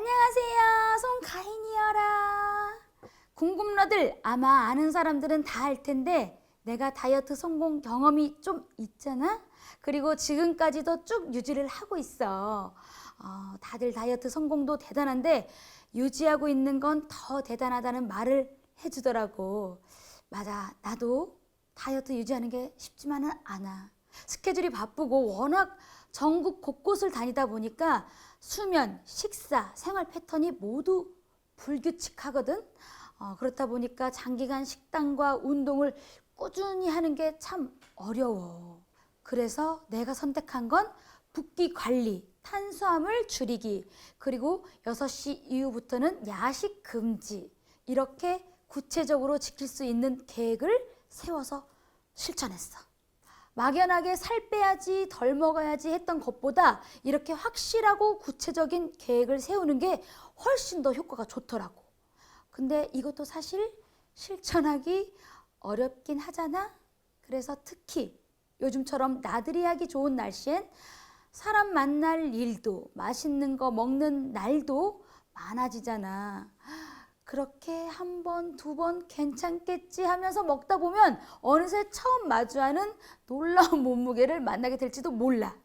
안녕하세요, 송가인이여라. 궁금러들 아마 아는 사람들은 다 알 텐데 내가 다이어트 성공 경험이 좀 있잖아. 그리고 지금까지도 쭉 유지를 하고 있어. 다들 다이어트 성공도 대단한데 유지하고 있는 건 더 대단하다는 말을 해주더라고. 맞아, 나도 다이어트 유지하는 게 쉽지만은 않아. 스케줄이 바쁘고 워낙 전국 곳곳을 다니다 보니까 수면, 식사, 생활 패턴이 모두 불규칙하거든. 그렇다 보니까 장기간 식단과 운동을 꾸준히 하는 게 참 어려워. 그래서 내가 선택한 건 붓기 관리, 탄수화물 줄이기, 그리고 6시 이후부터는 야식 금지. 이렇게 구체적으로 지킬 수 있는 계획을 세워서 실천했어. 막연하게 살 빼야지, 덜 먹어야지 했던 것보다 이렇게 확실하고 구체적인 계획을 세우는 게 훨씬 더 효과가 좋더라고. 근데 이것도 사실 실천하기 어렵긴 하잖아. 그래서 특히 요즘처럼 나들이 하기 좋은 날씨엔 사람 만날 일도, 맛있는 거 먹는 날도 많아지잖아. 그렇게 한 번, 두 번 괜찮겠지 하면서 먹다 보면 어느새 처음 마주하는 놀라운 몸무게를 만나게 될지도 몰라.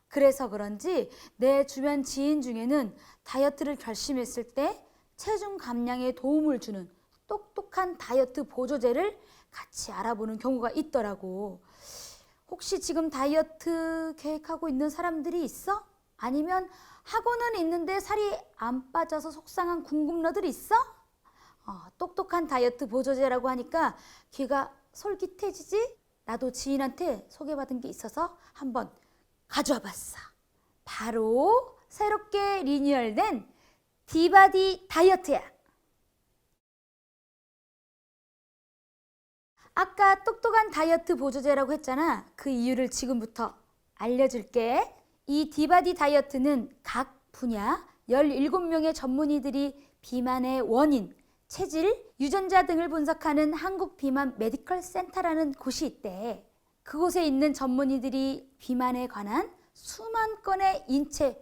그래서 그런지 내 주변 지인 중에는 다이어트를 결심했을 때 체중 감량에 도움을 주는 똑똑한 다이어트 보조제를 같이 알아보는 경우가 있더라고. 혹시 지금 다이어트 계획하고 있는 사람들이 있어? 아니면 하고는 있는데 살이 안 빠져서 속상한 궁금러들 있어? 똑똑한 다이어트 보조제라고 하니까 귀가 솔깃해지지? 나도 지인한테 소개받은 게 있어서 한번 가져와 봤어. 바로 새롭게 리뉴얼된 디바디 다이어트야. 아까 똑똑한 다이어트 보조제라고 했잖아. 그 이유를 지금부터 알려줄게. 이 디바디 다이어트는 각 분야 17명의 전문의들이 비만의 원인, 체질, 유전자 등을 분석하는 한국 비만 메디컬 센터라는 곳이 있대. 그곳에 있는 전문의들이 비만에 관한 수만 건의 인체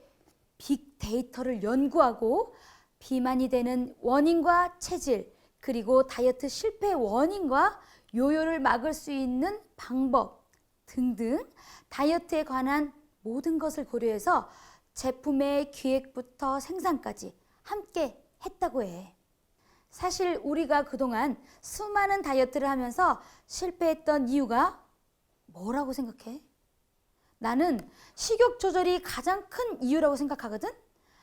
빅데이터를 연구하고 비만이 되는 원인과 체질, 그리고 다이어트 실패 원인과 요요를 막을 수 있는 방법 등등 다이어트에 관한 모든 것을 고려해서 제품의 기획부터 생산까지 함께 했다고 해. 사실 우리가 그동안 수많은 다이어트를 하면서 실패했던 이유가 뭐라고 생각해? 나는 식욕 조절이 가장 큰 이유라고 생각하거든?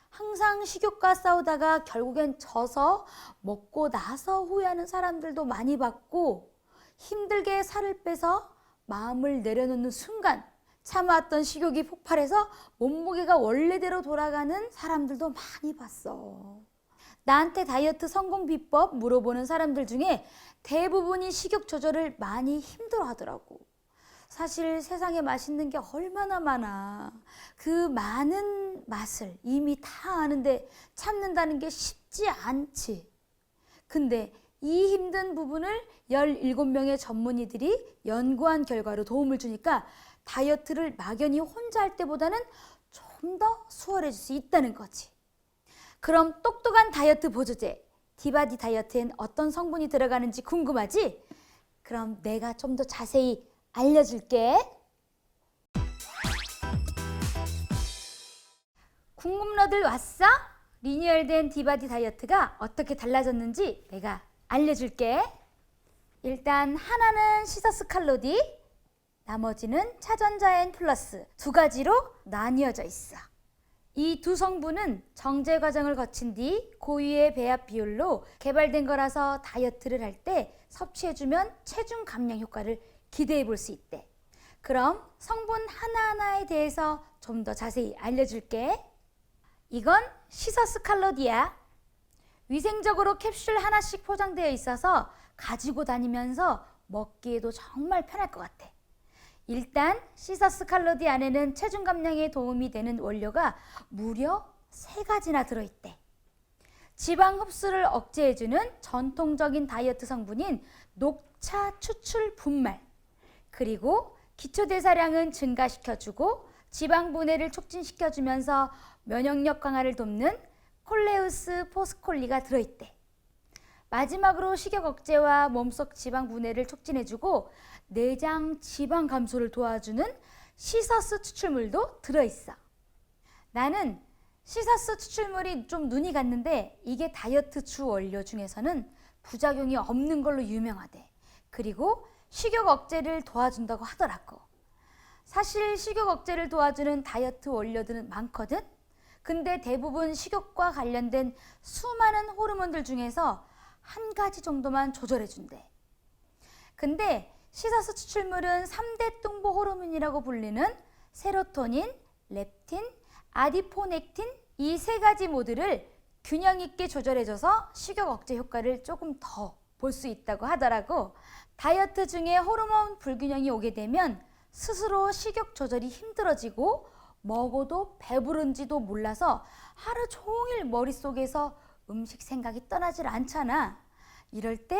항상 식욕과 싸우다가 결국엔 져서 먹고 나서 후회하는 사람들도 많이 봤고, 힘들게 살을 빼서 마음을 내려놓는 순간 참아왔던 식욕이 폭발해서 몸무게가 원래대로 돌아가는 사람들도 많이 봤어. 나한테 다이어트 성공 비법 물어보는 사람들 중에 대부분이 식욕 조절을 많이 힘들어 하더라고. 사실 세상에 맛있는 게 얼마나 많아. 그 많은 맛을 이미 다 아는데 참는다는 게 쉽지 않지. 근데 이 힘든 부분을 17명의 전문의들이 연구한 결과로 도움을 주니까 다이어트를 막연히 혼자 할 때보다는 좀 더 수월해질 수 있다는 거지. 그럼 똑똑한 다이어트 보조제 디바디 다이어트엔 어떤 성분이 들어가는지 궁금하지? 그럼 내가 좀 더 자세히 알려줄게. 궁금러들 왔어? 리뉴얼된 디바디 다이어트가 어떻게 달라졌는지 내가 알려줄게. 일단 하나는 시서스 칼로디, 나머지는 차전자엔 플러스 두 가지로 나뉘어져 있어. 이 두 성분은 정제 과정을 거친 뒤 고유의 배합 비율로 개발된 거라서 다이어트를 할 때 섭취해주면 체중 감량 효과를 기대해 볼 수 있대. 그럼 성분 하나하나에 대해서 좀 더 자세히 알려줄게. 이건 시서스 칼로디야. 위생적으로 캡슐 하나씩 포장되어 있어서 가지고 다니면서 먹기에도 정말 편할 것 같아. 일단 시서스 칼로디 안에는 체중 감량에 도움이 되는 원료가 무려 3가지나 들어있대. 지방 흡수를 억제해주는 전통적인 다이어트 성분인 녹차 추출 분말, 그리고 기초대사량은 증가시켜주고 지방 분해를 촉진시켜주면서 면역력 강화를 돕는 콜레우스 포스콜리가 들어있대. 마지막으로 식욕 억제와 몸속 지방 분해를 촉진해주고 내장 지방 감소를 도와주는 시서스 추출물도 들어있어. 나는 시서스 추출물이 좀 눈이 갔는데 이게 다이어트 주 원료 중에서는 부작용이 없는 걸로 유명하대. 그리고 식욕 억제를 도와준다고 하더라고. 사실 식욕 억제를 도와주는 다이어트 원료들은 많거든. 근데 대부분 식욕과 관련된 수많은 호르몬들 중에서 한 가지 정도만 조절해준대. 근데 시서스 추출물은 3대 뚱보 호르몬이라고 불리는 세로토닌, 렙틴, 아디포넥틴 이 세 가지 모두를 균형 있게 조절해줘서 식욕 억제 효과를 조금 더 볼 수 있다고 하더라고. 다이어트 중에 호르몬 불균형이 오게 되면 스스로 식욕 조절이 힘들어지고 먹어도 배부른지도 몰라서 하루 종일 머릿속에서 음식 생각이 떠나질 않잖아. 이럴 때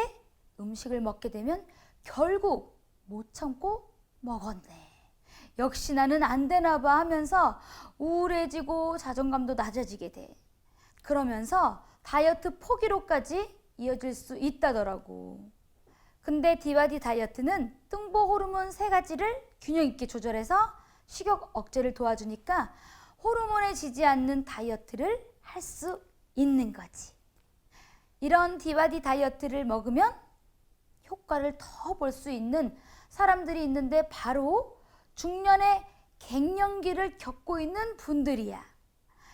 음식을 먹게 되면 결국 못 참고 먹었네. 역시 나는 안 되나 봐 하면서 우울해지고 자존감도 낮아지게 돼. 그러면서 다이어트 포기로까지 이어질 수 있다더라고. 근데 디바디 다이어트는 뚱보 호르몬 세 가지를 균형 있게 조절해서 식욕 억제를 도와주니까 호르몬에 지지 않는 다이어트를 할 수 있는 거지. 이런 디바디 다이어트를 먹으면 효과를 더 볼 수 있는 사람들이 있는데 바로 중년의 갱년기를 겪고 있는 분들이야.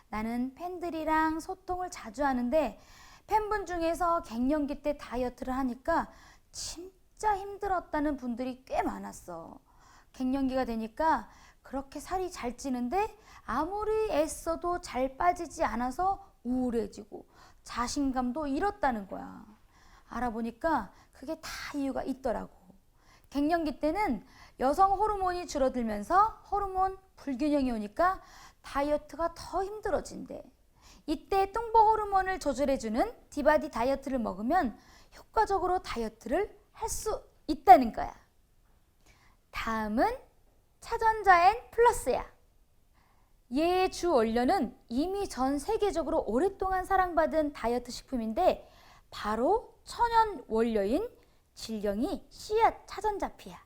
나는 팬들이랑 소통을 자주 하는데 팬분 중에서 갱년기 때 다이어트를 하니까 진짜 힘들었다는 분들이 꽤 많았어. 갱년기가 되니까 그렇게 살이 잘 찌는데 아무리 애써도 잘 빠지지 않아서 우울해지고 자신감도 잃었다는 거야. 알아보니까 그게 다 이유가 있더라고. 갱년기 때는 여성 호르몬이 줄어들면서 호르몬 불균형이 오니까 다이어트가 더 힘들어진대. 이때 뚱보 호르몬을 조절해주는 디바디 다이어트를 먹으면 효과적으로 다이어트를 할 수 있다는 거야. 다음은 차전자엔 플러스야. 얘의 주 원료는 이미 전 세계적으로 오랫동안 사랑받은 다이어트 식품인데 바로 천연 원료인 질경이 씨앗 차전자피야.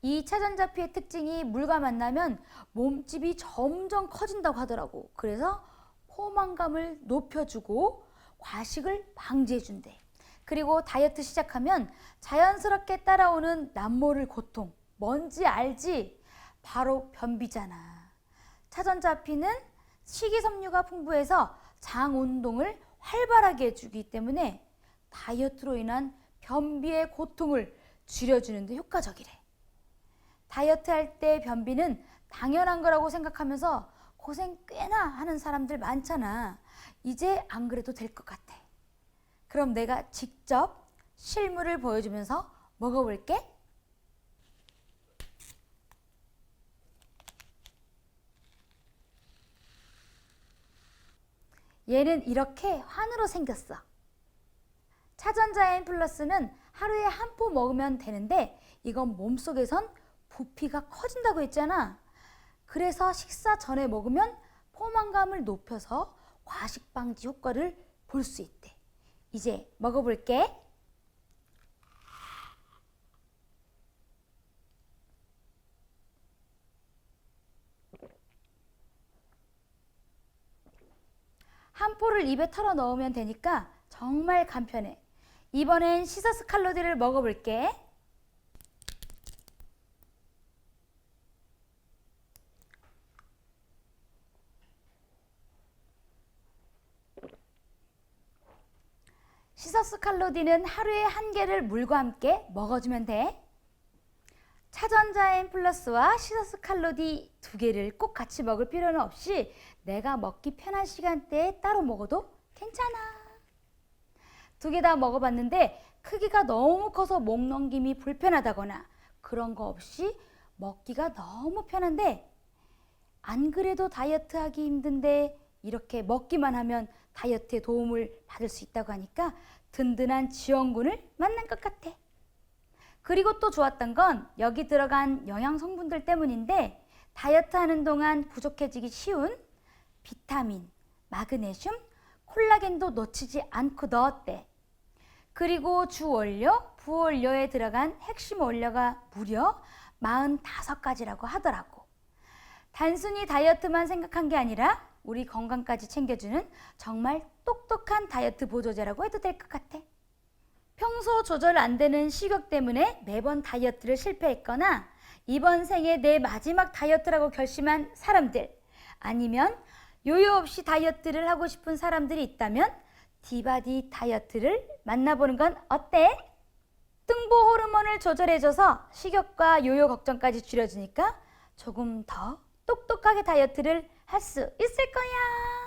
이 차전자피의 특징이 물과 만나면 몸집이 점점 커진다고 하더라고. 그래서 포만감을 높여주고 과식을 방지해준대. 그리고 다이어트 시작하면 자연스럽게 따라오는 남모를 고통, 뭔지 알지? 바로 변비잖아. 차전자피는 식이섬유가 풍부해서 장 운동을 활발하게 해주기 때문에 다이어트로 인한 변비의 고통을 줄여주는 데 효과적이래. 다이어트 할 때 변비는 당연한 거라고 생각하면서 고생 꽤나 하는 사람들 많잖아. 이제 안 그래도 될 것 같아. 그럼 내가 직접 실물을 보여주면서 먹어볼게. 얘는 이렇게 환으로 생겼어. 차전자엔 플러스는 하루에 한 포 먹으면 되는데 이건 몸속에선 부피가 커진다고 했잖아. 그래서 식사 전에 먹으면 포만감을 높여서 과식 방지 효과를 볼 수 있대. 이제 먹어볼게. 한 포를 입에 털어 넣으면 되니까 정말 간편해. 이번엔 시서스 칼로디를 먹어볼게. 시서스 칼로디는 하루에 한 개를 물과 함께 먹어주면 돼. 차전자엔 플러스와 시서스 칼로디 두 개를 꼭 같이 먹을 필요는 없이 내가 먹기 편한 시간대에 따로 먹어도 괜찮아. 두 개 다 먹어봤는데 크기가 너무 커서 목 넘김이 불편하다거나 그런 거 없이 먹기가 너무 편한데 안 그래도 다이어트 하기 힘든데 이렇게 먹기만 하면 다이어트에 도움을 받을 수 있다고 하니까 든든한 지원군을 만난 것 같아. 그리고 또 좋았던 건 여기 들어간 영양 성분들 때문인데 다이어트 하는 동안 부족해지기 쉬운 비타민, 마그네슘, 콜라겐도 놓치지 않고 넣었대. 그리고 주 원료, 부원료에 들어간 핵심 원료가 무려 45가지라고 하더라고. 단순히 다이어트만 생각한 게 아니라 우리 건강까지 챙겨주는 정말 똑똑한 다이어트 보조제라고 해도 될 것 같아. 평소 조절 안 되는 식욕 때문에 매번 다이어트를 실패했거나 이번 생에 내 마지막 다이어트라고 결심한 사람들, 아니면 요요 없이 다이어트를 하고 싶은 사람들이 있다면 디바디 다이어트를 만나보는 건 어때? 등보 호르몬을 조절해줘서 식욕과 요요 걱정까지 줄여주니까 조금 더 똑똑하게 다이어트를 할 수 있을 거야.